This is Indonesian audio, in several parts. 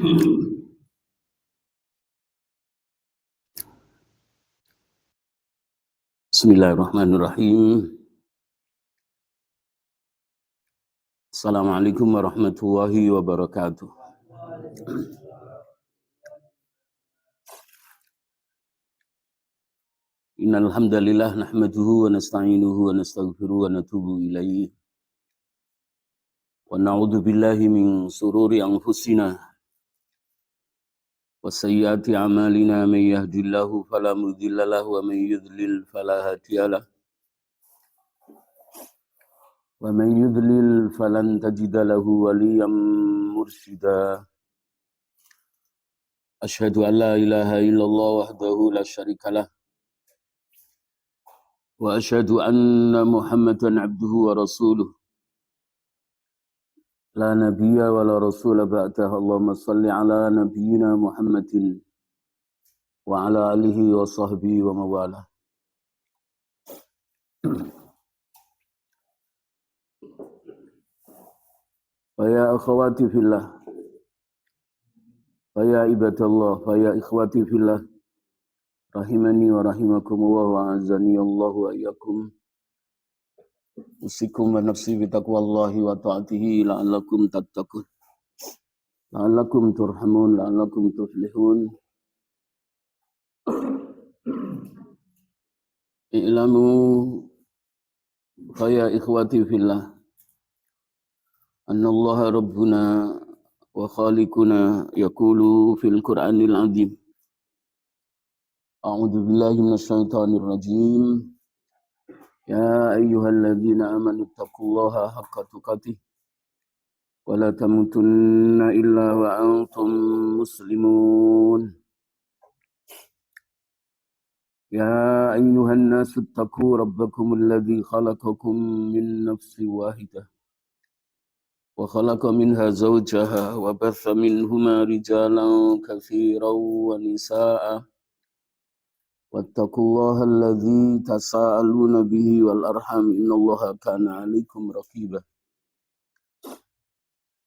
Bismillahirrahmanirrahim. Assalamualaikum warahmatullahi wabarakatuh. Innal hamdalillah nahmaduhu wa nasta'inuhu wa nastaghfiruhu wa natubu ilaihi. Wa na'udzu billahi min sururi anfusina wa sayyiati a'malina may yahdihillahu fala mudilla lahu wa may yudlil fala hadiyalah. Wa may yudlil falan tajida lahu waliyyan mursyida. Asyhadu an la ilaha illallah wahdahu la syarikalah wa asyhadu anna Muhammadan abduhu wa rasuluh. La nabiyya wa la rasula ba'dahu. Allahumma salli ala nabiyyina Muhammadin wa ala alihi wa sahbihi wa mawalah. Faya akhawati fillah, faya ibadallah, faya ikhwati fillah, rahimani wa rahimakumullah wa azani Allah wa iyyakum. Usikum wa nafsi bitaqwallahi wa ta'atihi la'allakum tattaqun, la'allakum turhamun, la'allakum tuflihun. I'lamu faya ikhwati fillah anna Allah rabbuna wa khaliquna yaqulu fil Qur'anil azim. A'udzu billahi minasy syaithanir rajim. Ya ayyuhalladzina amanu taqullaha haqqa tuqatih wa la tamutunna illa wa antum muslimun. Ya ayyuhan nasu taqu rabbakumul ladzi khalaqakum min nafsin wahidah wa khalaqa minha zawjaha wa batha minhuma rijalan katsiran wa nisaa'a. Wattaqullaha alladzi tasaaluna bihi wal arham innallaha kana 'alaikum raqiba.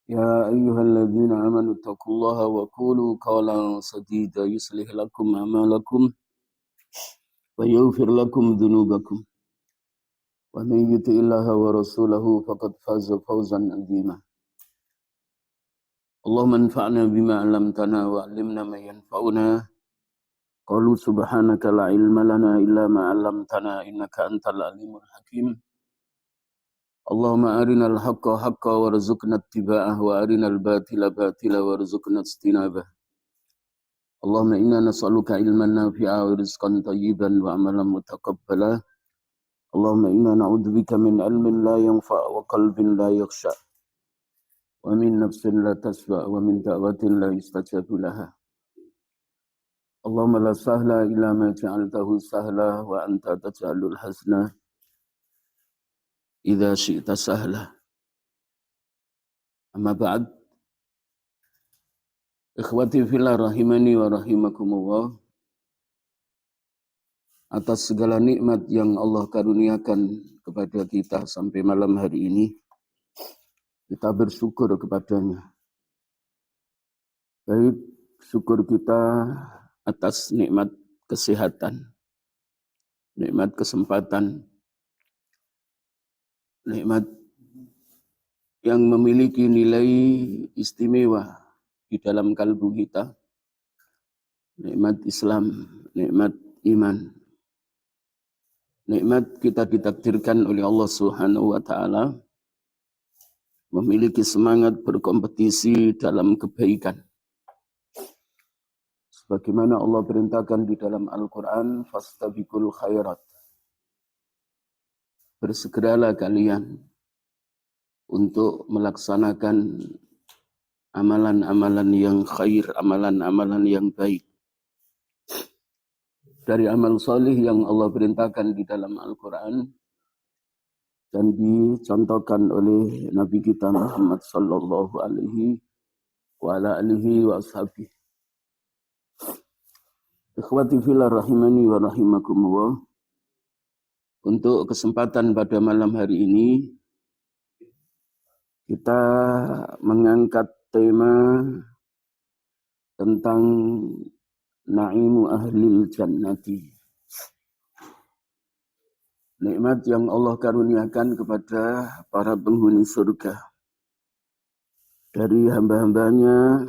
Ya ayyuhalladzina amanu taqullaha wa qulu qawlan sadida yuslih lakum a'malakum wa yaghfir lakum dhunubakum. Wa man yuti'illaha wa rasulahu faqad faza fawzan 'azima. Allahumma anfa'na bima 'allamtana wa 'allimna ma yanfa'una. Qalu subhanaka la ilma lana illa ma 'allamtana innaka antal alimul hakim. Allahumma arinal haqqa haqqa warzuqna ittiba'ah wa arinal batila batila warzuqna ijtinabah. Allahumma inna nas'aluka ilman nafi'a wa rizqan thayyiban wa amalan mutaqabbala. Allahumma inna na'udzubika min ilmin la yanfa' wa qalbin la yakhsha wa min nafsin la tasfa' wa min da'watin la yustajabu laha. Allahumma la sahla illa ma ja'altahu sahla wa anta taj'alul hazna idza syi'ta sahla. Amma ba'd. Ikhwati fillah rahimani wa rahimakumullah. Atas segala nikmat yang Allah karuniakan kepada kita sampai malam hari ini, kita bersyukur kepadanya. Baik syukur kita atas nikmat kesehatan, nikmat kesempatan, nikmat yang memiliki nilai istimewa di dalam kalbu kita, nikmat Islam, nikmat iman, nikmat kita ditakdirkan oleh Allah Subhanahu wa taala memiliki semangat berkompetisi dalam kebaikan. Sebagaimana Allah perintahkan di dalam Al-Quran, fastabiqul khairat. Bersegeralah kalian untuk melaksanakan amalan-amalan yang khair, amalan-amalan yang baik. Dari amal salih yang Allah perintahkan di dalam Al-Quran dan dicontohkan oleh Nabi kita Muhammad sallallahu alaihi wa ala alihi wa ashabihi. Ikhwati fillah rahimani wa rahimakumullah. Untuk kesempatan pada malam hari ini kita mengangkat tema tentang na'imu ahlil jannati. Nikmat yang Allah karuniakan kepada para penghuni surga dari hamba-hambanya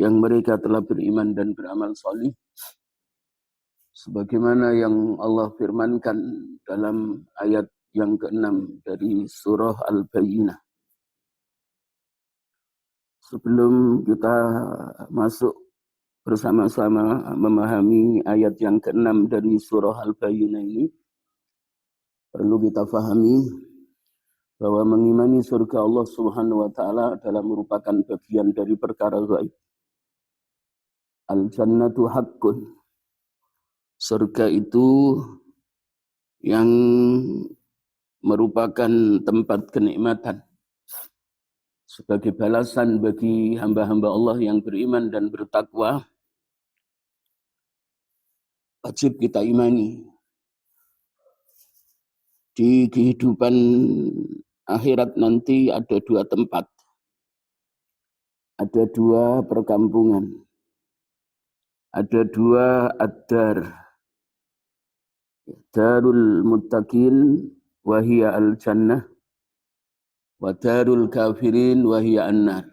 yang mereka telah beriman dan beramal salih, sebagaimana yang Allah firmankan dalam ayat yang ke-6 dari surah Al-Bayyinah. Sebelum kita masuk bersama-sama memahami ayat yang ke-6 dari surah Al-Bayyinah ini, perlu kita fahami bahwa mengimani surga Allah Subhanahu wa taala adalah merupakan bagian dari perkara gaib. Al-jannatu haqqun. Surga itu yang merupakan tempat kenikmatan sebagai balasan bagi hamba-hamba Allah yang beriman dan bertakwa. Wajib kita imani. Di kehidupan akhirat nanti ada dua tempat. Ada dua perkampungan. Ada dua ad-dar. Darul muttaqin wahia al-jannah. Wa darul kafirin wahia an-nar.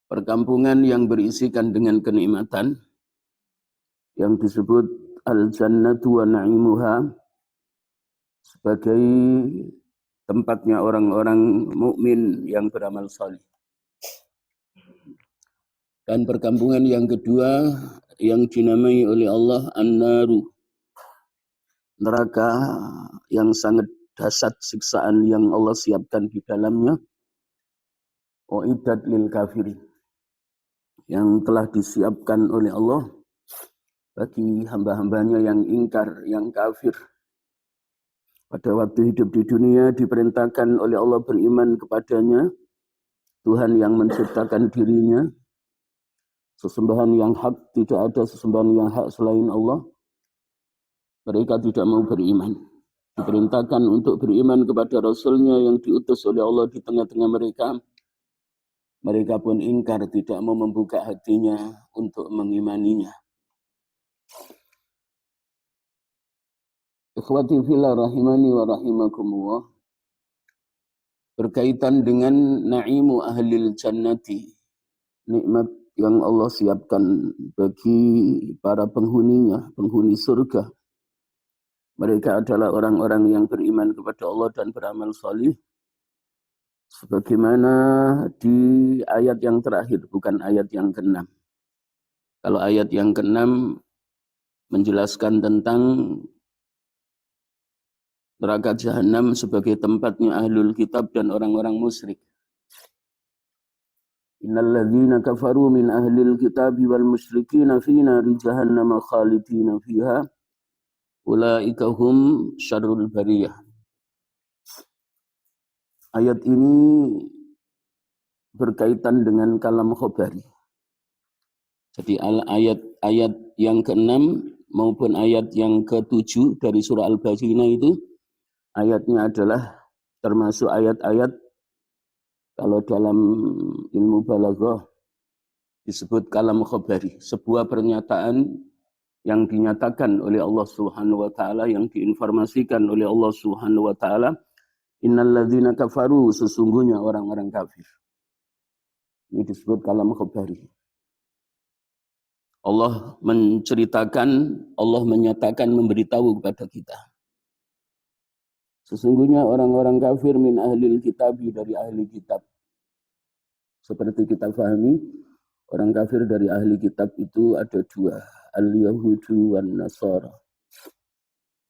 Perkampungan yang berisikan dengan kenikmatan yang disebut al-jannatu wa na'imuha sebagai tempatnya orang-orang mukmin yang beramal saleh. Dan perkampungan yang kedua yang dinamai oleh Allah an-naru, neraka yang sangat dahsyat siksaan yang Allah siapkan di dalamnya, uiddat lil kafirin, yang telah disiapkan oleh Allah bagi hamba-hambanya yang ingkar, yang kafir. Pada waktu hidup di dunia diperintahkan oleh Allah beriman kepadanya, Tuhan yang menciptakan dirinya, sesembahan yang hak, tidak ada sesembahan yang hak selain Allah. Mereka tidak mau beriman. Diperintahkan untuk beriman kepada Rasulnya yang diutus oleh Allah di tengah-tengah mereka. Mereka pun ingkar, tidak mau membuka hatinya untuk mengimaninya. Ikhwati fillah rahimani wa rahimakumullah. Berkaitan dengan na'imu ahlil jannati, nikmat yang Allah siapkan bagi para penghuninya, penghuni surga. Mereka adalah orang-orang yang beriman kepada Allah dan beramal salih. Sebagaimana di ayat yang terakhir, bukan ayat yang ke-6. Kalau ayat yang ke-6 menjelaskan tentang neraka jahanam sebagai tempatnya ahlul kitab dan orang-orang musyrik. Innal ladzina kafaru min ahlil kitab wal musyrikin fi nari jahannam khalidina fiha ulaika hum syarrul bariyah. Ayat ini berkaitan dengan kalam khobari. Jadi ayat yang ke-6 maupun ayat yang ke-7 dari surah Al-Bayyinah itu, ayatnya adalah termasuk ayat-ayat, kalau dalam ilmu balaghah disebut kalam khobari, sebuah pernyataan yang dinyatakan oleh Allah Subhanahu wa taala, yang diinformasikan oleh Allah Subhanahu wa taala, innal ladzina kafaru, sesungguhnya orang-orang kafir. Ini disebut kalam khobari. Allah menceritakan, Allah menyatakan, memberitahu kepada kita. Sesungguhnya orang-orang kafir min ahlil kitab, dari ahli kitab. Seperti kita pahami, orang kafir dari ahli kitab itu ada dua, al-Yahudu wan Nasara.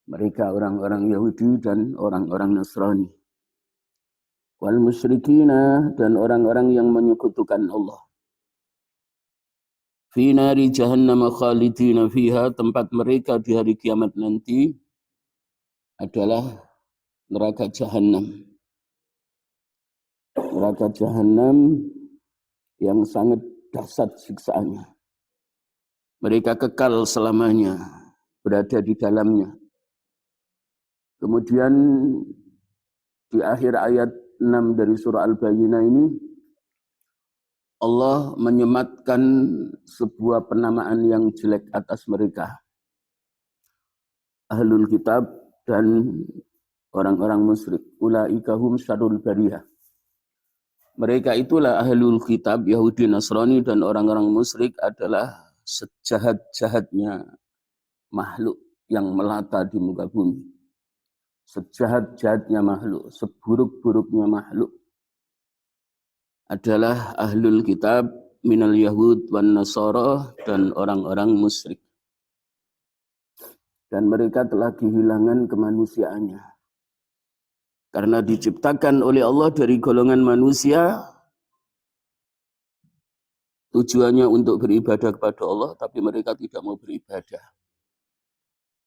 Mereka orang-orang Yahudi dan orang-orang Nasrani. Wal musyrikina, dan orang-orang yang menyekutukan Allah. Fi nari jahannam khalidina fiha, tempat mereka di hari kiamat nanti adalah neraka jahanam. Neraka jahanam yang sangat dahsyat siksaannya. Mereka kekal selamanya berada di dalamnya. Kemudian di akhir ayat 6 dari surah Al-Bayyinah ini, Allah menyematkan sebuah penamaan yang jelek atas mereka. Ahlul kitab dan orang-orang musyrik. Ulaika hum syarrul bariyah. Mereka itulah ahlul kitab, Yahudi, Nasrani, dan orang-orang musyrik adalah sejahat-jahatnya makhluk yang melata di muka bumi. Sejahat-jahatnya makhluk, seburuk-buruknya makhluk adalah ahlul kitab minal yahud wan nasara dan orang-orang musyrik. Dan mereka telah kehilangan kemanusiaannya. Karena diciptakan oleh Allah dari golongan manusia, tujuannya untuk beribadah kepada Allah, tapi mereka tidak mau beribadah.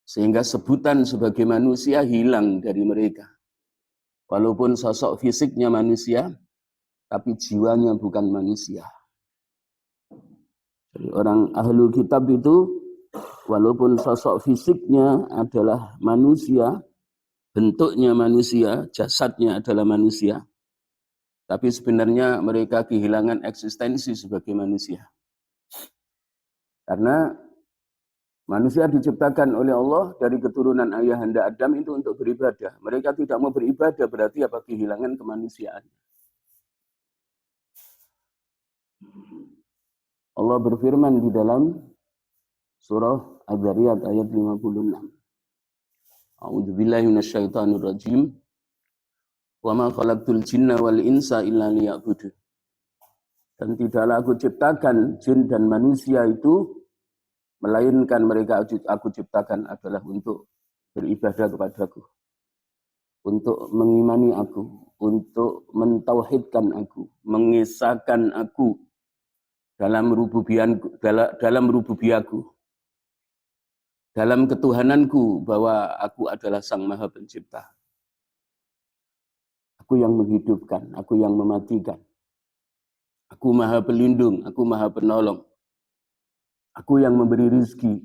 Sehingga sebutan sebagai manusia hilang dari mereka. Walaupun sosok fisiknya manusia, tapi jiwanya bukan manusia. Jadi orang ahlul kitab itu, walaupun sosok fisiknya adalah manusia, bentuknya manusia, jasadnya adalah manusia, tapi sebenarnya mereka kehilangan eksistensi sebagai manusia. Karena manusia diciptakan oleh Allah dari keturunan ayahanda Adam itu untuk beribadah. Mereka tidak mau beribadah, berarti apa? Kehilangan kemanusiaan. Allah berfirman di dalam surah Az-Zariyat ayat 56. A'udzubillahi minasyaitonir rajim. Wa ma khalaqtul jinna wal insa illa liya'budun. Dan tidaklah aku ciptakan jin dan manusia itu melainkan mereka aku ciptakan adalah untuk beribadah kepadaku, untuk mengimani aku, untuk mentauhidkan aku, mengesahkan aku dalam rububiyaku, dalam ketuhananku bahwa aku adalah Sang Maha Pencipta. Aku yang menghidupkan, aku yang mematikan. Aku Maha Pelindung, aku Maha Penolong. Aku yang memberi rizki.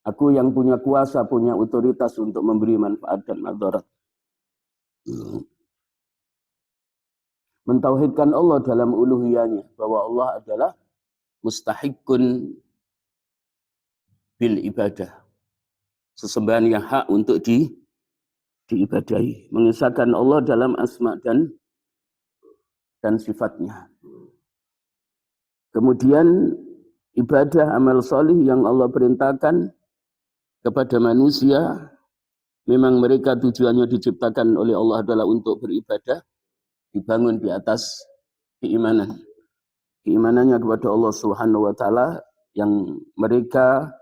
Aku yang punya kuasa, punya otoritas untuk memberi manfaat dan madarat. Mentauhidkan Allah dalam uluhiyahnya, bahwa Allah adalah mustahiqun bil ibadah. Sesembahan yang hak untuk diibadahi. Mengesahkan Allah dalam asma dan sifatnya. Kemudian ibadah amal solih yang Allah perintahkan kepada manusia, memang mereka tujuannya diciptakan oleh Allah adalah untuk beribadah, dibangun di atas keimanan. Keimanannya kepada Allah Subhanahu wa taala yang mereka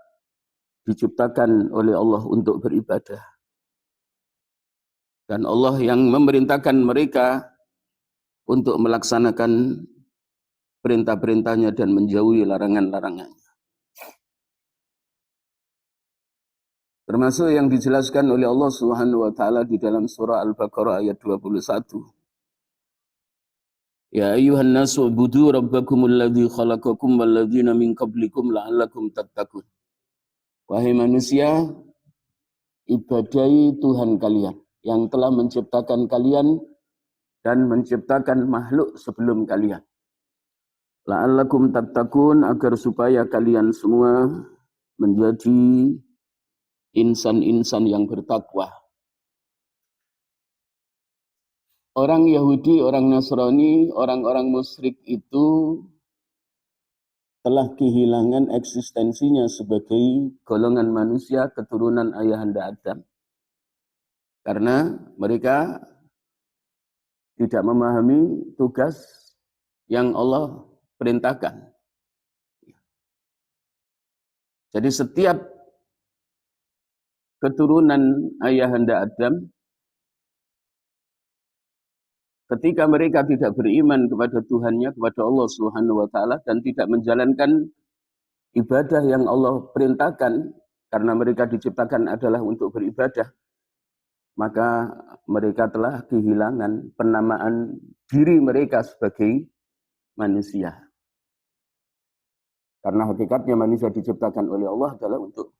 diciptakan oleh Allah untuk beribadah. Dan Allah yang memerintahkan mereka untuk melaksanakan perintah-perintahnya dan menjauhi larangan-larangannya. Termasuk yang dijelaskan oleh Allah Subhanahu wa taala di dalam surah Al-Baqarah ayat 21. Ya ayyuhan nasu ubudu rabbakumul ladzi khalaqakum wal ladzina min qablikum la'allakum tattaqun. Wahai manusia, ibadahi Tuhan kalian yang telah menciptakan kalian dan menciptakan makhluk sebelum kalian. La'allakum tattaqun, agar supaya kalian semua menjadi insan-insan yang bertakwa. Orang Yahudi, orang Nasrani, orang-orang musyrik itu telah kehilangan eksistensinya sebagai golongan manusia keturunan ayahanda Adam. Karena mereka tidak memahami tugas yang Allah perintahkan. Jadi setiap keturunan ayahanda Adam, ketika mereka tidak beriman kepada Tuhannya, kepada Allah Subhanahu wa taala, dan tidak menjalankan ibadah yang Allah perintahkan, karena mereka diciptakan adalah untuk beribadah, maka mereka telah kehilangan penamaan diri mereka sebagai manusia. Karena hakikatnya manusia diciptakan oleh Allah adalah untuk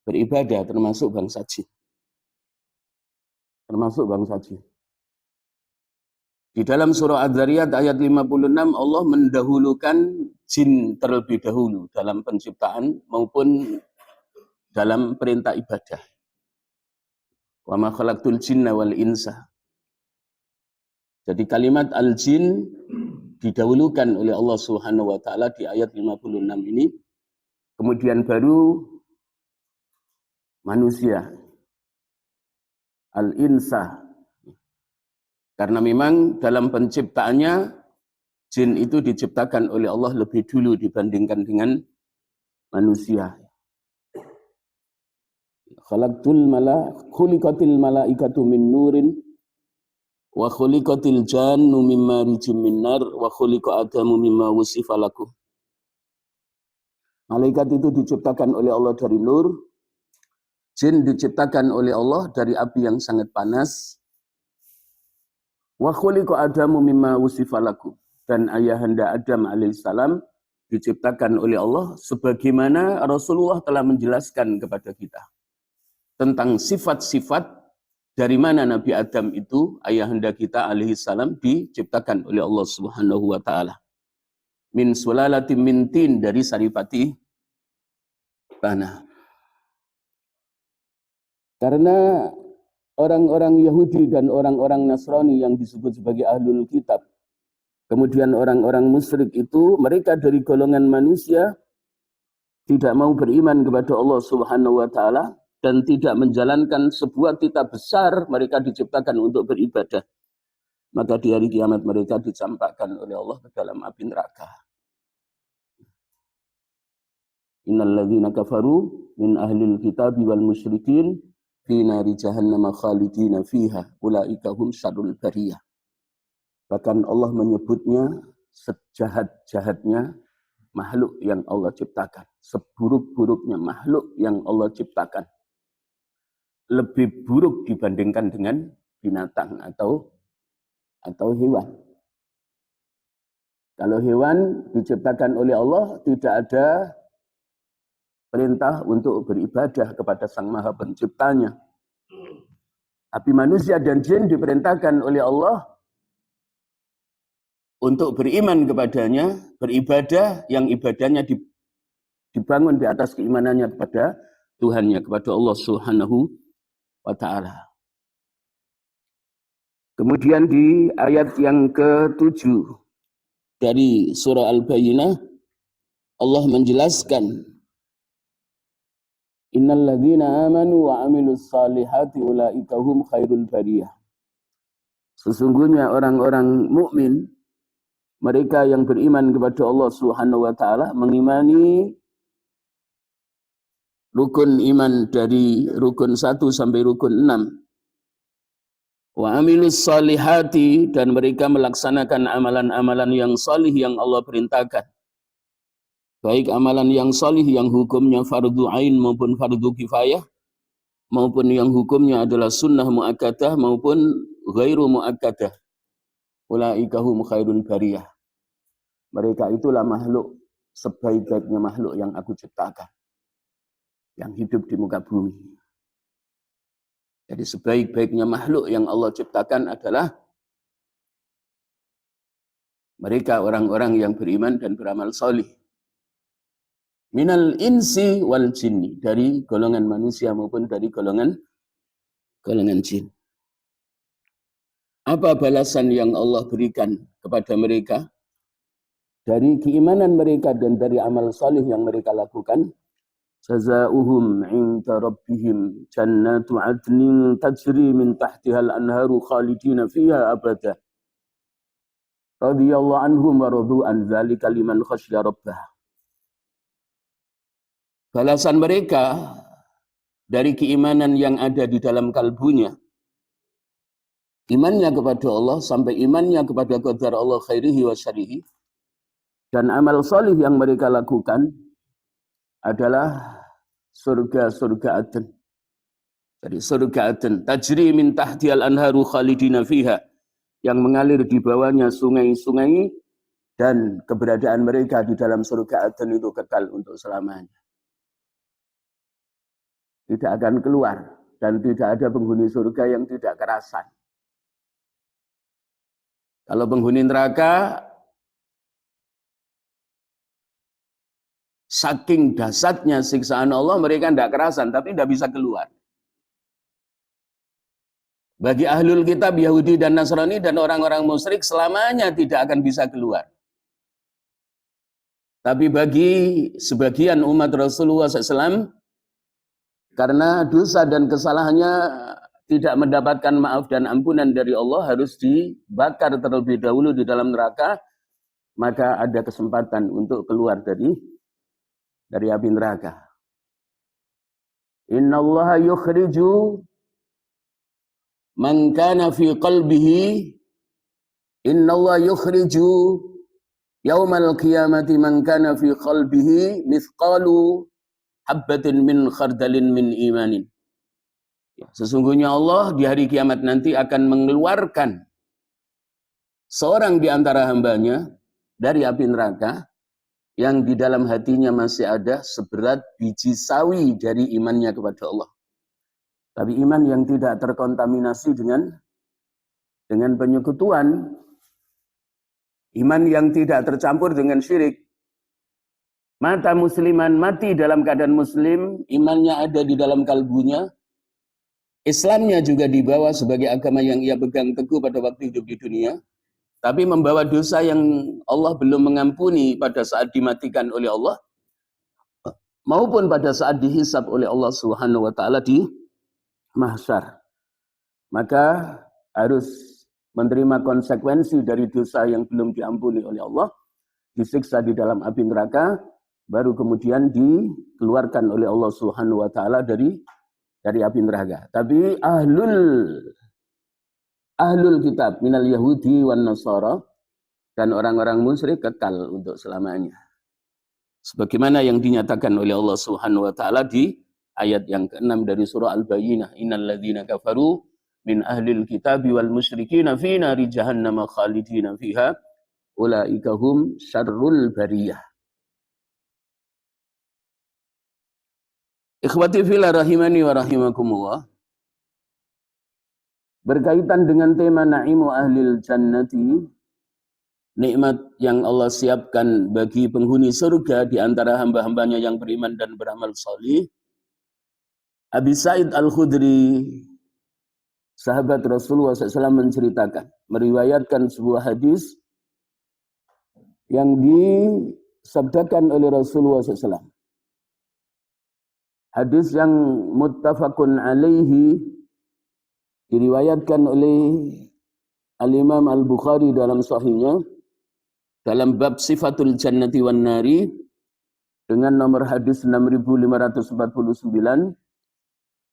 beribadah, termasuk bangsa jin. Termasuk bangsa jin. Di dalam surah Adz-Dzariyat ayat 56 Allah mendahulukan jin terlebih dahulu dalam penciptaan maupun dalam perintah ibadah. Wa ma khalaqtul jinna wal insa. Jadi kalimat al-jin didahulukan oleh Allah Subhanahu wa taala di ayat 56 ini. Kemudian baru manusia. Al-insa. Karena memang dalam penciptaannya jin itu diciptakan oleh Allah lebih dulu dibandingkan dengan manusia. Khuliqatil malaikatu min nurin wa khuliqatil jannu mimma rijim min nar wa khuliqa adamu mimma wusifa lakum. Malaikat itu diciptakan oleh Allah dari nur, jin diciptakan oleh Allah dari api yang sangat panas. Wa khuliqa adamu mimma wusifa lakum. Dan ayahanda Adam alaihissalam diciptakan oleh Allah sebagaimana Rasulullah telah menjelaskan kepada kita tentang sifat-sifat dari mana Nabi Adam itu ayahanda kita alaihissalam diciptakan oleh Allah Subhanahu wa taala. Min sulalatin min tin, dari saripati tanah. Karena orang-orang Yahudi dan orang-orang Nasrani yang disebut sebagai ahlul kitab, kemudian orang-orang musyrik itu, mereka dari golongan manusia tidak mau beriman kepada Allah Subhanahu wa taala dan tidak menjalankan sebuah kitab besar. Mereka diciptakan untuk beribadah. Maka di hari kiamat mereka dicampakkan oleh Allah ke dalam api neraka. Innal ladzina kafaru min ahlil kitabi wal musyrikin fi nari jahannam khalidina fiha ulaika hum syarrul bariyah. Bahkan Allah menyebutnya sejahat-jahatnya makhluk yang Allah ciptakan, seburuk-buruknya makhluk yang Allah ciptakan. Lebih buruk dibandingkan dengan binatang atau hewan. Kalau hewan diciptakan oleh Allah tidak ada perintah untuk beribadah kepada Sang Maha Penciptanya. Tapi manusia dan jin diperintahkan oleh Allah untuk beriman kepadanya, beribadah yang ibadahnya dibangun di atas keimanannya kepada Tuhannya, kepada Allah Subhanahu wa ta'ala. Kemudian di ayat yang ke-7 dari surah Al-Bayyinah, Allah menjelaskan, Innal ladzina amanu wa amilus salihati ulaika hum khairul bariyah. Sesungguhnya orang-orang mukmin, mereka yang beriman kepada Allah Subhanahu wa taala, mengimani rukun iman dari rukun 1 sampai rukun 6. Wa amilus salihati, dan mereka melaksanakan amalan-amalan yang salih yang Allah perintahkan. Baik amalan yang salih yang hukumnya fardu ain maupun fardu kifayah, maupun yang hukumnya adalah sunnah muakkadah maupun ghairu muakkadah. Ulaika hum khairul bariyah. Mereka itulah makhluk sebaik-baiknya makhluk yang aku ciptakan, yang hidup di muka bumi. Jadi sebaik-baiknya makhluk yang Allah ciptakan adalah mereka orang-orang yang beriman dan beramal salih. Minal insi wal jinni, dari golongan manusia maupun dari golongan jin. Apa balasan yang Allah berikan kepada mereka dari keimanan mereka dan dari amal salih yang mereka lakukan? Jazaohum 'inda rabbihim jannatu 'adnin tajri min tahtihal anharu khalidina fiha abada. Radhiyallahu anhum wa radu an dzalika liman khasyya rabbah. Balasan mereka dari keimanan yang ada di dalam kalbunya, imannya kepada Allah sampai imannya kepada qadar Allah khairihi wa syarihi, dan amal salih yang mereka lakukan adalah surga-surga Aden. Jadi surga Aden, tajri min tahtihal anharu khalidina fiha, yang mengalir di bawahnya sungai-sungai, dan keberadaan mereka di dalam surga Aden itu kekal untuk selamanya. Tidak akan keluar, dan tidak ada penghuni surga yang tidak kerasan. Kalau penghuni neraka, saking dahsyatnya siksaan Allah, mereka tidak kerasan, tapi tidak bisa keluar. Bagi ahlul kitab Yahudi dan Nasrani dan orang-orang musyrik selamanya tidak akan bisa keluar. Tapi bagi sebagian umat Rasulullah SAW, karena dosa dan kesalahannya tidak mendapatkan maaf dan ampunan dari Allah, harus dibakar terlebih dahulu di dalam neraka, maka ada kesempatan untuk keluar dari api neraka. Innallaha yukhriju man kana fi qalbihi, innallaha yukhriju yaumal qiyamati man kana fi qalbihi mithqalu habbatin min khardalin min imanin. Sesungguhnya Allah di hari kiamat nanti akan mengeluarkan seorang di antara hambanya dari api neraka yang di dalam hatinya masih ada seberat biji sawi dari imannya kepada Allah. Tapi iman yang tidak terkontaminasi dengan penyekutuan, iman yang tidak tercampur dengan syirik. Mata musliman mati dalam keadaan muslim, imannya ada di dalam kalbunya, Islamnya juga dibawa sebagai agama yang ia pegang teguh pada waktu hidup di dunia, tapi membawa dosa yang Allah belum mengampuni pada saat dimatikan oleh Allah, maupun pada saat dihisab oleh Allah Subhanahu wa taala di mahsyar. Maka harus menerima konsekuensi dari dosa yang belum diampuni oleh Allah, disiksa di dalam api neraka, baru kemudian dikeluarkan oleh Allah Subhanahu wa taala dari api neraka. Tapi ahlul kitab minal Yahudi wan Nasara dan orang-orang musyrik kekal untuk selamanya. Sebagaimana yang dinyatakan oleh Allah Subhanahu wa taala di ayat yang ke-6 dari surah Al-Bayyinah, innal ladzina kafaru min ahlil kitabi wal musyrikin fi nari jahannam khalidina fiha ulaika hum syarrul bariyah. Ikhwati fillah rahimani wa rahimakumullah. Berkaitan dengan tema na'imu ahlil jannati, nikmat yang Allah siapkan bagi penghuni surga di antara hamba-hambanya yang beriman dan beramal salih. Abi Sa'id Al-Khudri, sahabat Rasulullah SAW, menceritakan, meriwayatkan sebuah hadis yang disabdakan oleh Rasulullah SAW. Hadis yang muttafaqun alaihi, diriwayatkan oleh Al-Imam Al-Bukhari dalam sahihnya dalam bab sifatul jannati wan nari dengan nomor hadis 6549,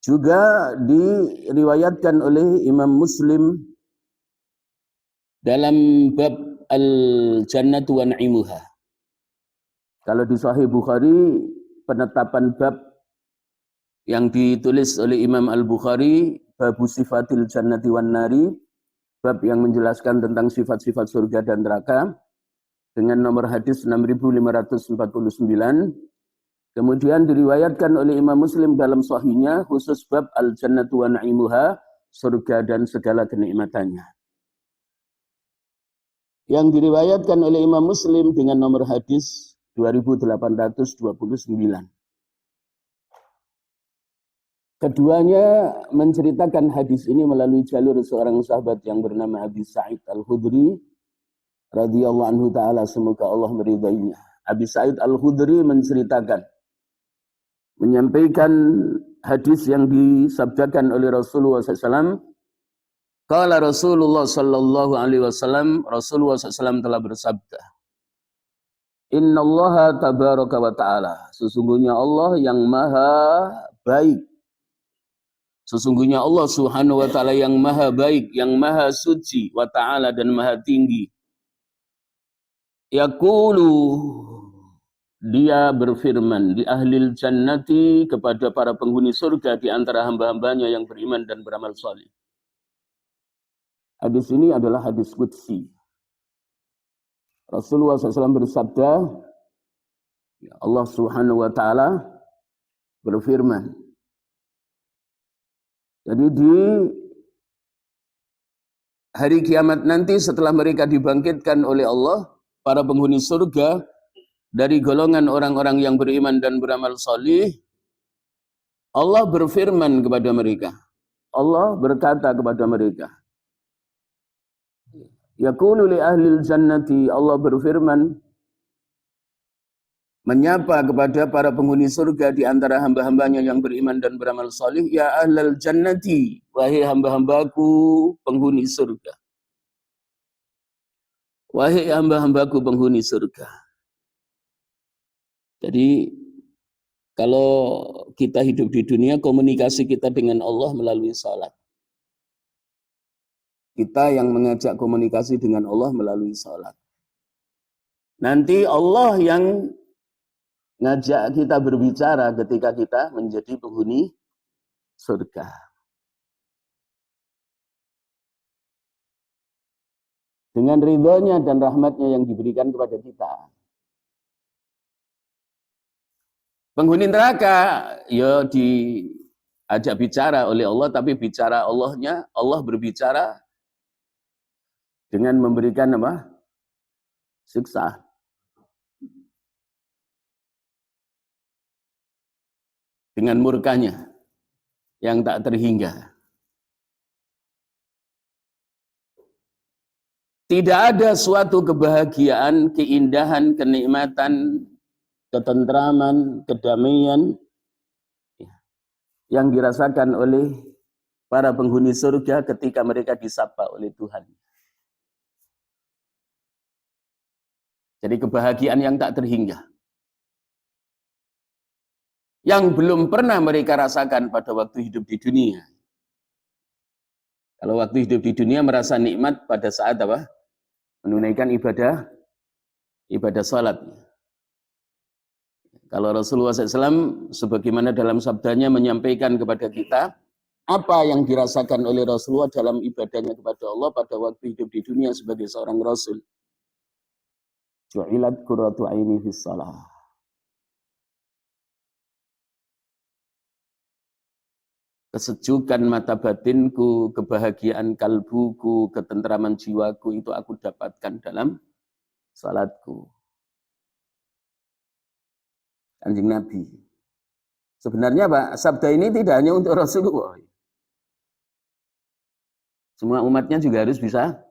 juga diriwayatkan oleh Imam Muslim dalam bab al-jannatu wa na'imuha. Kalau di Sahih Bukhari, penetapan bab yang ditulis oleh Imam Al-Bukhari, babu sifatil jannati wan nari, bab yang menjelaskan tentang sifat-sifat surga dan neraka, dengan nomor hadis 6549. Kemudian diriwayatkan oleh Imam Muslim dalam sahihnya, khusus bab al-jannatu wa na'imuha, surga dan segala kenikmatannya. Yang diriwayatkan oleh Imam Muslim dengan nomor hadis 2829. Keduanya menceritakan hadis ini melalui jalur seorang sahabat yang bernama Abi Sa'id Al-Khudri radhiyallahu anhu ta'ala, semoga Allah meridainya. Abi Sa'id Al-Khudri menyampaikan hadis yang disabdakan oleh Rasulullah SAW. Qala Rasulullah sallallahu alaihi wasallam, Rasulullah SAW telah bersabda, Innallaha tabaraka wa ta'ala, sesungguhnya Allah yang maha baik, sesungguhnya Allah Subhanahu wa taala yang maha baik, yang maha suci, wa ta'ala dan maha tinggi. Yaqulu, dia berfirman, di ahlil jannati, kepada para penghuni surga di antara hamba-hambanya yang beriman dan beramal saleh. Hadis ini adalah hadis qudsi. Rasulullah SAW bersabda, Allah Subhanahu wa taala berfirman. Jadi hari kiamat nanti setelah mereka dibangkitkan oleh Allah, para penghuni surga dari golongan orang-orang yang beriman dan beramal salih, Allah berfirman kepada mereka. Allah berkata kepada mereka. Yaqulu li ahlil jannati, Allah berfirman menyapa kepada para penghuni surga di antara hamba-hambanya yang beriman dan beramal salih, ya ahlal jannati, wahai hamba-hambaku penghuni surga. Wahai hamba-hambaku penghuni surga. Jadi kalau kita hidup di dunia, komunikasi kita dengan Allah melalui salat. Kita yang mengajak komunikasi dengan Allah melalui salat. Nanti Allah yang ngajak kita berbicara ketika kita menjadi penghuni surga. Dengan ridhonya dan rahmatnya yang diberikan kepada kita. Penghuni neraka ya diajak bicara oleh Allah, tapi bicara Allahnya, Allah berbicara dengan memberikan apa? Siksa. Dengan murkanya yang tak terhingga. Tidak ada suatu kebahagiaan, keindahan, kenikmatan, ketentraman, kedamaian yang dirasakan oleh para penghuni surga ketika mereka disapa oleh Tuhan. Jadi kebahagiaan yang tak terhingga. Yang belum pernah mereka rasakan pada waktu hidup di dunia. Kalau waktu hidup di dunia merasa nikmat pada saat apa? Menunaikan ibadah salat. Kalau Rasulullah SAW sebagaimana dalam sabdanya menyampaikan kepada kita apa yang dirasakan oleh Rasulullah dalam ibadahnya kepada Allah pada waktu hidup di dunia sebagai seorang Rasul. Ju'ilat qurratu aini fis shalah. Kesejukan mata batinku, kebahagiaan kalbuku, ketentraman jiwaku itu aku dapatkan dalam salatku. Kanjeng Nabi. Sebenarnya Pak, sabda ini tidak hanya untuk Rasulullah. Semua umatnya juga harus bisa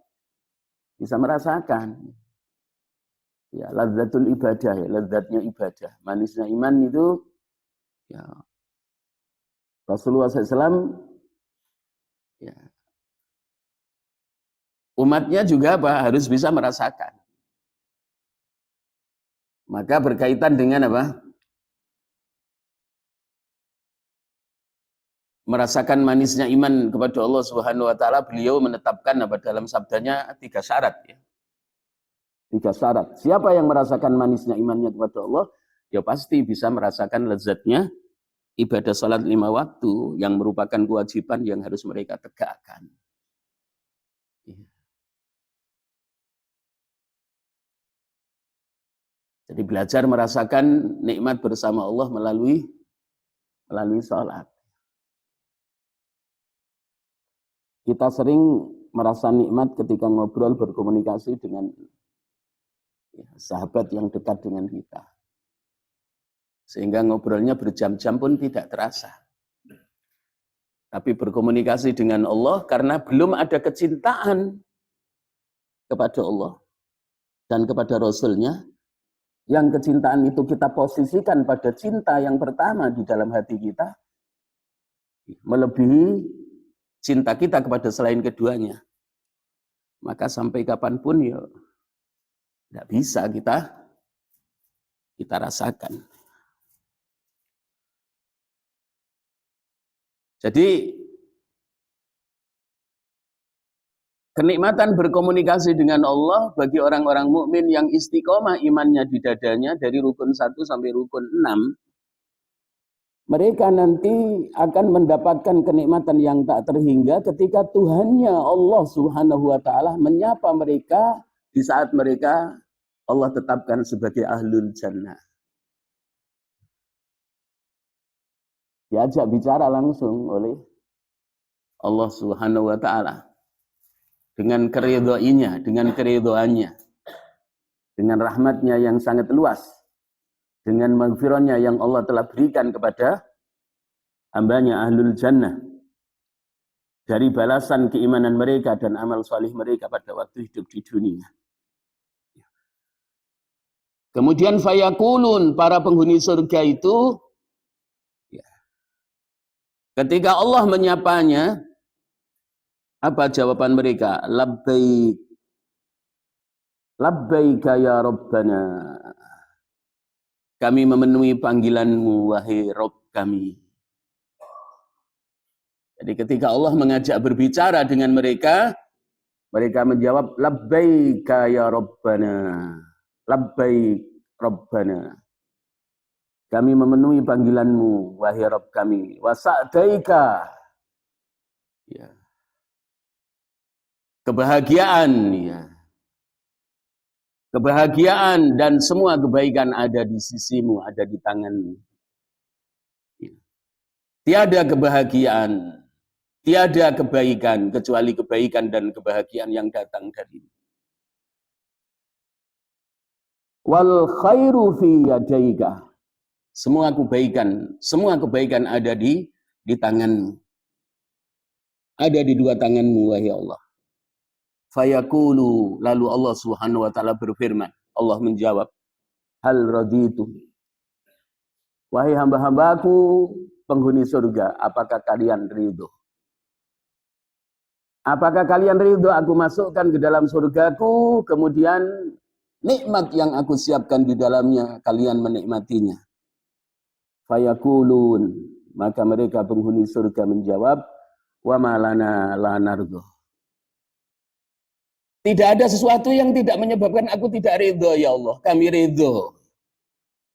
merasakan. Ya, lazzatul ibadah, ya, lazatnya ibadah. Manisnya iman itu ya, Rasulullah SAW ya, umatnya juga apa? Harus bisa merasakan. Maka berkaitan dengan apa? Merasakan manisnya iman kepada Allah Subhanahu wa taala, beliau menetapkan apa dalam sabdanya 3 syarat ya. 3 syarat. Siapa yang merasakan manisnya imannya kepada Allah, ya pasti bisa merasakan lezatnya ibadah salat 5 waktu yang merupakan kewajiban yang harus mereka tegakkan. Jadi belajar merasakan nikmat bersama Allah melalui salat. Kita sering merasa nikmat ketika ngobrol berkomunikasi dengan sahabat yang dekat dengan kita. Sehingga ngobrolnya berjam-jam pun tidak terasa. Tapi berkomunikasi dengan Allah karena belum ada kecintaan kepada Allah dan kepada Rasul-Nya. Yang kecintaan itu kita posisikan pada cinta yang pertama di dalam hati kita, melebihi cinta kita kepada selain keduanya. Maka sampai kapanpun ya tidak bisa kita rasakan. Jadi kenikmatan berkomunikasi dengan Allah bagi orang-orang mukmin yang istiqomah imannya di dadanya dari rukun 1 sampai rukun 6, mereka nanti akan mendapatkan kenikmatan yang tak terhingga ketika Tuhannya Allah Subhanahu wa taala menyapa mereka di saat mereka Allah tetapkan sebagai ahlul jannah. Diajak bicara langsung oleh Allah Subhanahu wa taala. dengan keridhoannya, dengan rahmatnya yang sangat luas, dengan maghfirahnya yang Allah telah berikan kepada hambanya ahlul jannah dari balasan keimanan mereka dan amal salih mereka pada waktu hidup di dunia. Kemudian fayakulun, para penghuni surga itu ketika Allah menyapanya, apa jawaban mereka? Labbaik, labbaika ya Rabbana. Kami memenuhi panggilanmu, wahai Rabb kami. Jadi ketika Allah mengajak berbicara dengan mereka, mereka menjawab, labbaika ya Rabbana. Labbaik Rabbana. Kami memenuhi panggilanmu, wahai Rabb kami. Wasa'daika. Ya. Kebahagiaan, ya. Kebahagiaan dan semua kebaikan ada di sisimu, ada di tanganmu. Ya. Tiada kebahagiaan, tiada kebaikan kecuali kebaikan dan kebahagiaan yang datang darimu. Wal khairu fi yadaika. Semua kebaikan ada di tanganmu. Ada di dua tanganmu, wahai Allah. Fayaqulu, lalu Allah Subhanahu wa taala berfirman. Allah menjawab, hal raditu. Wahai hamba-hambaku penghuni surga, apakah kalian ridho? Apakah kalian ridho aku masukkan ke dalam surgaku, kemudian nikmat yang aku siapkan di dalamnya kalian menikmatinya? Fayaqulun, maka mereka penghuni surga menjawab, wa malana la nardho. Tidak ada sesuatu yang tidak menyebabkan aku tidak ridho, ya Allah. Kami ridho.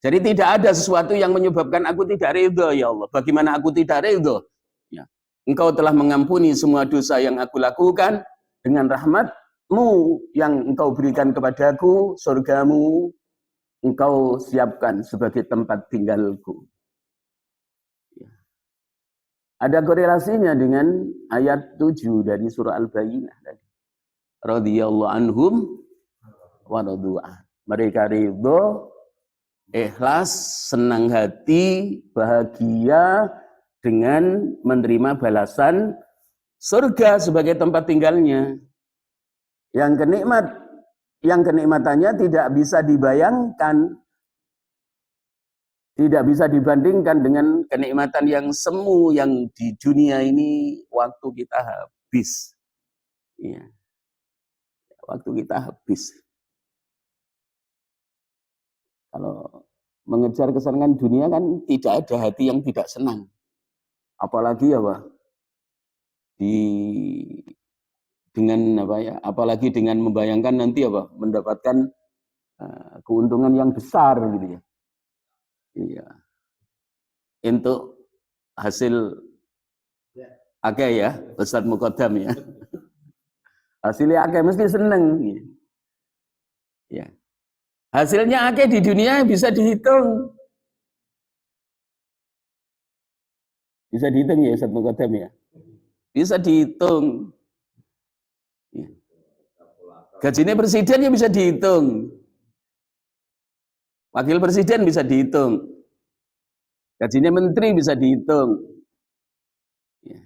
Jadi tidak ada sesuatu yang menyebabkan aku tidak ridho, ya Allah. Bagaimana aku tidak ridho? Ya. Engkau telah mengampuni semua dosa yang aku lakukan dengan rahmat-Mu yang Engkau berikan kepadaku, surgamu, Engkau siapkan sebagai tempat tinggalku. Ya. Ada korelasinya dengan ayat 7 dari surah Al-Bayyinah tadi. Radhiyallahu anhum wa radu'an. Mereka ridho, ikhlas, senang hati, bahagia dengan menerima balasan surga sebagai tempat tinggalnya. Yang kenikmatannya tidak bisa dibayangkan, tidak bisa dibandingkan dengan kenikmatan yang semu yang di dunia ini waktu kita habis. Ya. Waktu kita habis. Kalau mengejar kesenangan dunia kan tidak ada hati yang tidak senang. Apalagi apalagi dengan membayangkan nanti mendapatkan keuntungan yang besar gitu ya. Iya. Untuk hasil akeh ya, Ustaz Muqaddam ya. Hasilnya akeh mesti seneng. Ya. Hasilnya akeh di dunia bisa dihitung. Bisa dihitung ya Ustaz Muqaddam ya. Bisa dihitung. Ya. Gajinya presiden ya bisa dihitung. Wakil presiden bisa dihitung. Gajinya menteri bisa dihitung. Ya.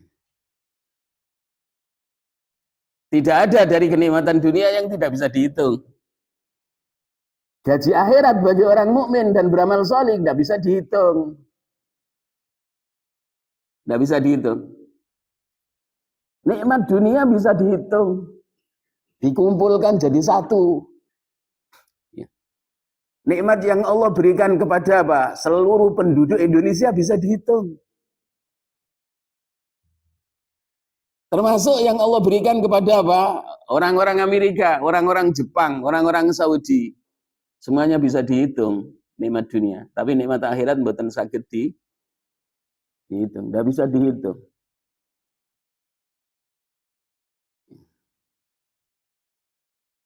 Tidak ada dari kenikmatan dunia yang tidak bisa dihitung. Gaji akhirat bagi orang mukmin dan beramal saleh tidak bisa dihitung. Tidak bisa dihitung. Nikmat dunia bisa dihitung. Dikumpulkan jadi satu. Ya. Nikmat yang Allah berikan kepada seluruh penduduk Indonesia bisa dihitung. Termasuk yang Allah berikan kepada orang-orang Amerika, orang-orang Jepang, orang-orang Saudi. Semuanya bisa dihitung nikmat dunia. Tapi nikmat akhirat mboten saged dihitung. Tidak bisa dihitung.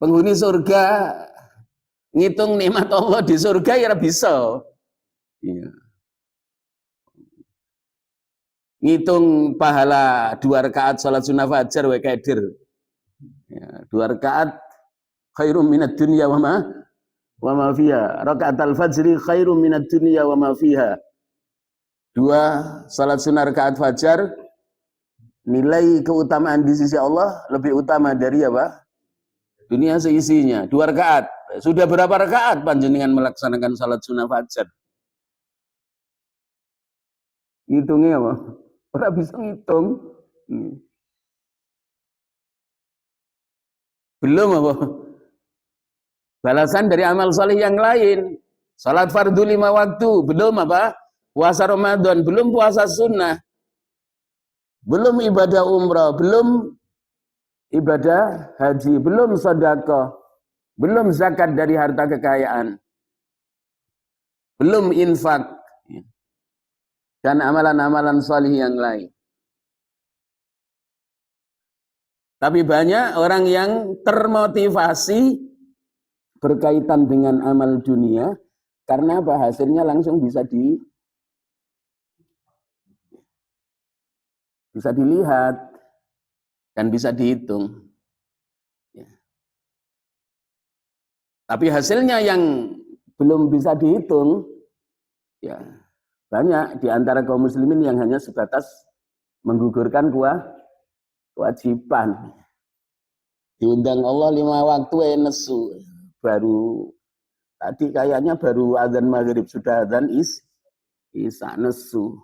Penghuni surga ngitung nikmat Allah di surga ya bisa. Iya. Ngitung pahala 2 rakaat salat sunnah fajar wa kadir. Ya, 2 rakaat khairum minad dunya wa ma fiha. Rakaatul fajri khairum minad dunya wa ma fiha. 2 salat sunnah rakaat fajar nilai keutamaan di sisi Allah lebih utama dari apa? Dunia seisinya. 2 rakaat. Sudah berapa rakaat panjenengan melaksanakan salat sunnah fajar? Ngitungnya apa? Orang bisa ngitung. Belum apa? Balasan dari amal soleh yang lain. Salat fardu 5 waktu. Belum apa? Puasa Ramadan. Belum puasa sunnah. Belum ibadah umrah. Belum ibadah haji. Belum sedekah. Belum zakat dari harta kekayaan. Belum infak. Dan amalan-amalan soleh yang lain. Tapi banyak orang yang termotivasi berkaitan dengan amal dunia karena apa? Hasilnya langsung bisa dilihat dan bisa dihitung. Ya. Tapi hasilnya yang belum bisa dihitung, ya banyak di antara kaum muslimin yang hanya sebatas menggugurkan kewajiban. Diundang Allah 5 waktu nesu. Baru tadi kayaknya baru azan maghrib, sudah azan isya nesu.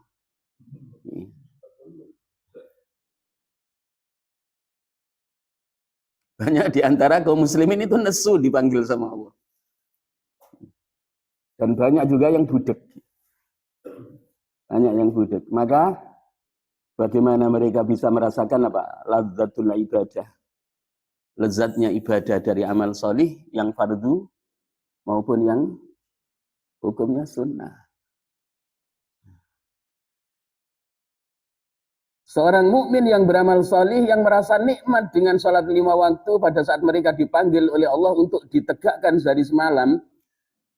Banyak di antara kaum muslimin itu nesu dipanggil sama Allah. Dan banyak juga yang budek. Banyak yang budek. Maka bagaimana mereka bisa merasakan apa? Lazzatul ibadah. Lezatnya ibadah dari amal solih yang fardu maupun yang hukumnya sunnah. Seorang mukmin yang beramal solih yang merasa nikmat dengan sholat 5 waktu pada saat mereka dipanggil oleh Allah untuk ditegakkan sehari semalam,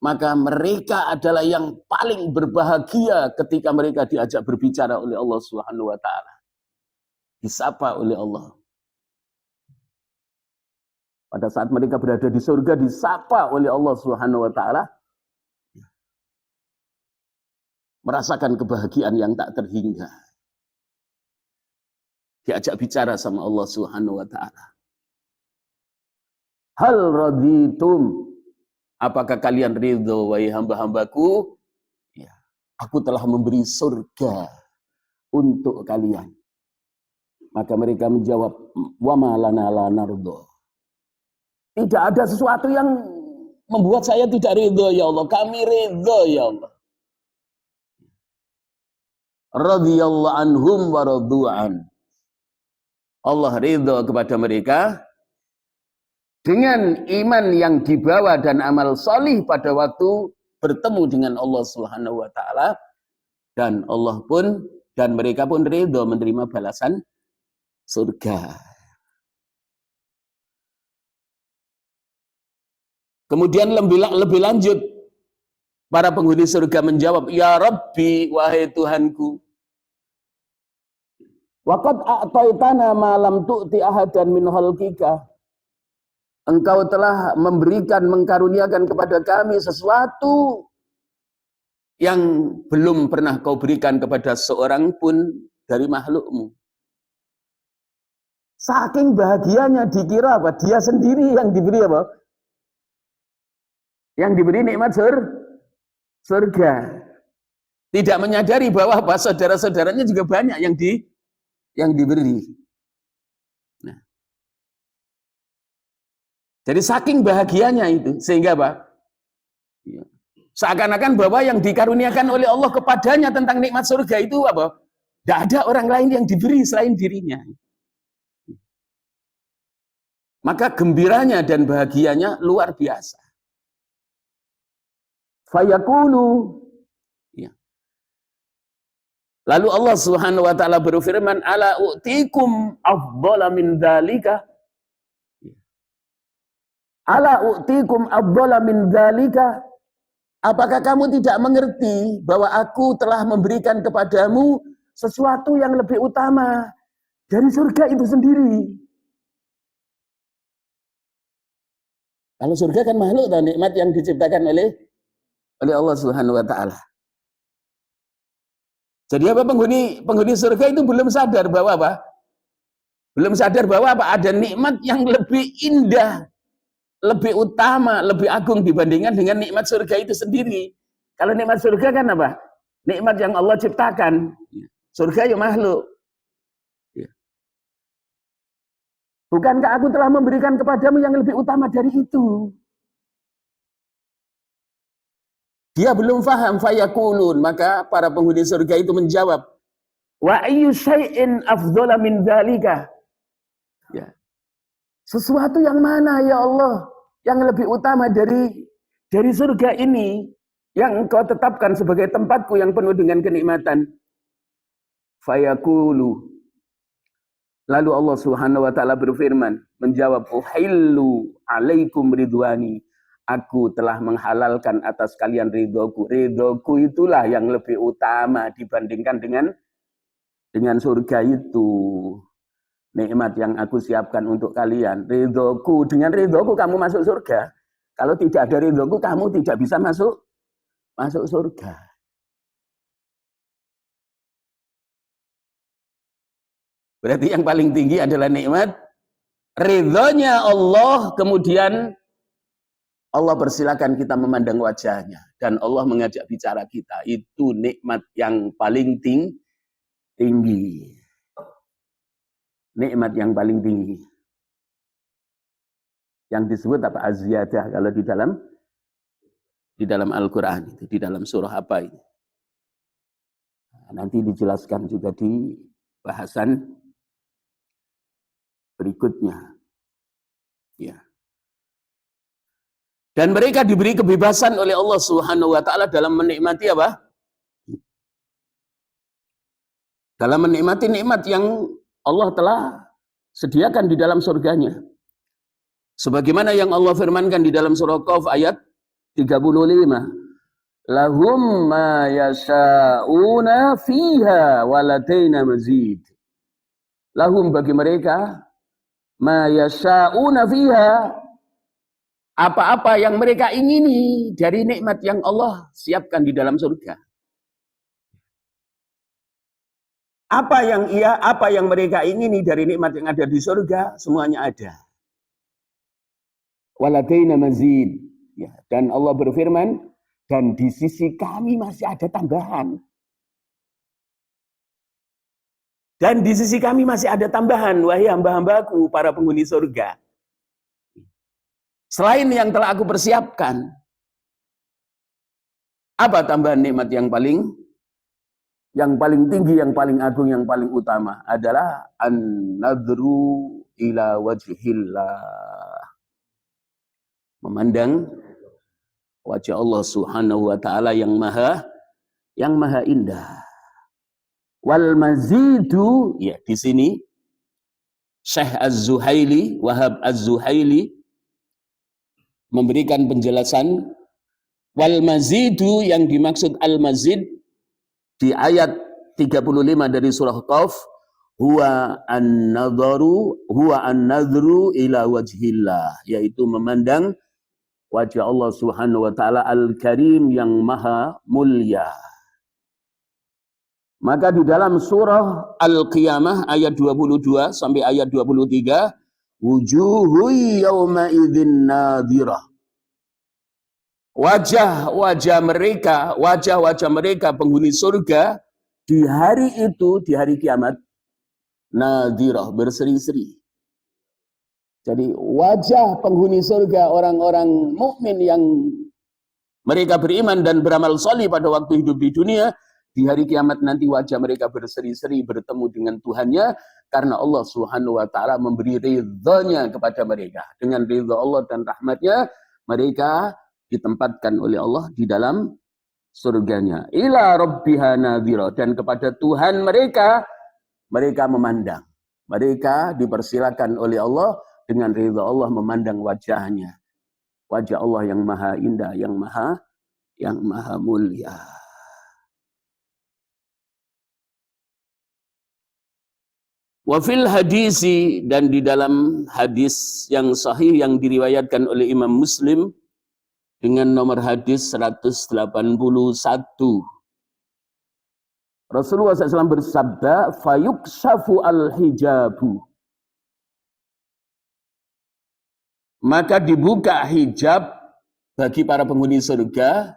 maka mereka adalah yang paling berbahagia ketika mereka diajak berbicara oleh Allah Subhanahu wa taala. Disapa oleh Allah. Pada saat mereka berada di surga disapa oleh Allah Subhanahu wa taala. Merasakan kebahagiaan yang tak terhingga. Diajak bicara sama Allah Subhanahu wa taala. Hal raditum, apakah kalian ridho wahai hamba-hambaku? Ya, aku telah memberi surga untuk kalian. Maka mereka menjawab, wa ma lana la nardo. Tidak ada sesuatu yang membuat saya tidak ridho ya Allah. Kami ridho ya Allah. Radhiyallahu anhum wa radu'an. Allah ridho kepada mereka dengan iman yang dibawa dan amal solih pada waktu bertemu dengan Allah Subhanahu wa taala, dan Allah pun dan mereka pun ridho menerima balasan surga. Kemudian lebih lanjut para penghuni surga menjawab, ya Rabbi, wahai Tuhanku, waqad a'taitana ma lam tu'ti ahadan min khalqika. Engkau telah memberikan, mengkaruniakan kepada kami sesuatu yang belum pernah kau berikan kepada seorang pun dari makhlukmu. Saking bahagianya dikira apa? Dia sendiri yang diberi apa? Yang diberi nikmat surga. Tidak menyadari bahwa saudara-saudaranya juga banyak yang diberi. Nah. Jadi saking bahagianya itu, sehingga apa? Seakan-akan bahwa yang dikaruniakan oleh Allah kepadanya tentang nikmat surga itu apa? Tidak ada orang lain yang diberi selain dirinya. Maka gembiranya dan bahagianya luar biasa. Fayaqulu, ya. Lalu Allah Subhanahu wa taala berfirman, ala u'tikum afdhala min dzalika. Ala u'tikum afdhala min dzalika. Apakah kamu tidak mengerti bahwa aku telah memberikan kepadamu sesuatu yang lebih utama dari surga itu sendiri? Kalau surga kan makhluk atau nikmat yang diciptakan oleh Allah Subhanahu wa taala. Jadi apa penghuni surga itu belum sadar bahwa apa? Belum sadar bahwa apa? Ada nikmat yang lebih indah, lebih utama, lebih agung dibandingkan dengan nikmat surga itu sendiri. Kalau nikmat surga kan apa? Nikmat yang Allah ciptakan. Surga ya makhluk. Bukankah aku telah memberikan kepadamu yang lebih utama dari itu? Dia belum faham, fayakulun. Maka para penghuni surga itu menjawab, wa ayyu syai'in afdhala min dzalika? Ya. Sesuatu yang mana ya Allah yang lebih utama dari surga ini yang engkau tetapkan sebagai tempatku yang penuh dengan kenikmatan? Fayaqulu. Lalu Allah Subhanahu wa taala berfirman, menjawab, uhillu alaikum ridwani. Aku telah menghalalkan atas kalian ridhoku. Ridhoku itulah yang lebih utama dibandingkan dengan surga itu. Nikmat yang aku siapkan untuk kalian. Ridhoku, dengan ridhoku kamu masuk surga. Kalau tidak ada ridhoku kamu tidak bisa masuk surga. Berarti yang paling tinggi adalah nikmat ridhonya Allah, kemudian Allah persilakan kita memandang wajahnya dan Allah mengajak bicara kita. Itu nikmat yang paling tinggi. Nikmat yang paling tinggi. Yang disebut apa? Az-ziyadah kalau di dalam Al-Qur'an itu, di dalam surah apa ini? Nanti dijelaskan juga di bahasan berikutnya. Ya. Dan mereka diberi kebebasan oleh Allah Subhanahu wa taala dalam menikmati apa? Dalam menikmati nikmat yang Allah telah sediakan di dalam surganya. Sebagaimana yang Allah firmankan di dalam surah Qaf ayat 35. Lahum ma yasha'una fiha waladaina mazid. Lahum bagi mereka ma yasha'una fiha, apa-apa yang mereka ingini dari nikmat yang Allah siapkan di dalam surga. Apa yang mereka ingini dari nikmat yang ada di surga, semuanya ada. Waladaina mazid. Ya, dan Allah berfirman, dan di sisi kami masih ada tambahan. Dan di sisi kami masih ada tambahan, wahai hamba-hambaku, para penghuni surga. Selain yang telah aku persiapkan, apa tambahan nikmat yang paling tinggi, yang paling agung, yang paling utama adalah an-nadru ila wajhillah. Memandang wajah Allah Subhanahu wa taala yang maha indah. Wal mazidu, ya di sini Syekh Az-Zuhaili, Wahab Az-Zuhaili memberikan penjelasan wal mazidu, yang dimaksud al mazid di ayat 35 dari surah Qaf, huwa an-nadru ila wajhillah, yaitu memandang wajah Allah Subhanahu wa taala Al-Karim yang maha mulia. Maka di dalam surah Al-Qiyamah ayat 22 sampai ayat 23, wujuhu yawma idzin nadhirah. Wajah-wajah mereka penghuni surga di hari itu, di hari kiamat, nadhirah, berseri-seri. Jadi wajah penghuni surga, orang-orang mukmin yang mereka beriman dan beramal salih pada waktu hidup di dunia, di hari kiamat nanti wajah mereka berseri-seri bertemu dengan Tuhannya, karena Allah Subhanahu wa taala memberi ridhonya kepada mereka. Dengan ridho Allah dan rahmatnya, mereka ditempatkan oleh Allah di dalam surganya. Ila rabbiha nadhira, dan kepada Tuhan mereka memandang. Mereka dipersilakan oleh Allah dengan ridha Allah memandang wajahnya. Wajah Allah yang maha indah, yang maha mulia. Wa fil hadisi, dan di dalam hadis yang sahih yang diriwayatkan oleh Imam Muslim dengan nomor hadis 181. Rasulullah SAW bersabda, fayukshafu al-hijabu. Maka dibuka hijab bagi para penghuni surga.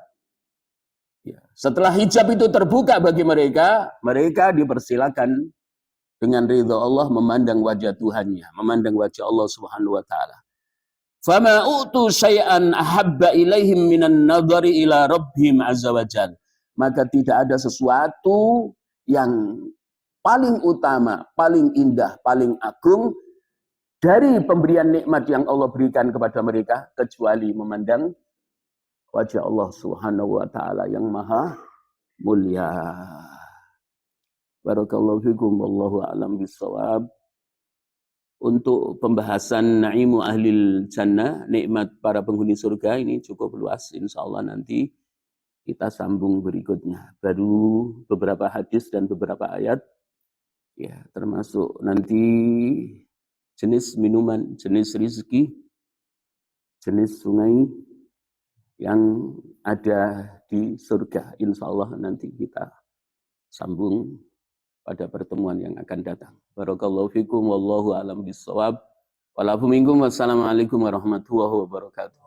Setelah hijab itu terbuka bagi mereka, mereka dipersilakan dengan ridha Allah memandang wajah Tuhannya, memandang wajah Allah Subhanahu wa taala. Fama utu syai'an ahabba ilaihim minan nadhari ila rabbihim azza wajal. Maka tidak ada sesuatu yang paling utama, paling indah, paling agung dari pemberian nikmat yang Allah berikan kepada mereka kecuali memandang wajah Allah Subhanahu wa taala yang maha mulia. Barakallahu fikum, wallahu a'lam bissawab. Untuk pembahasan naimu ahlil jannah, nikmat para penghuni surga ini cukup luas. Insyaallah nanti kita sambung berikutnya. Baru beberapa hadis dan beberapa ayat, ya, termasuk nanti jenis minuman, jenis rizki, jenis sungai yang ada di surga. Insyaallah nanti kita sambung pada pertemuan yang akan datang. Barakallahu fikum, wallahu a'lam bissawab. Wassalamualaikum warahmatullahi wabarakatuh.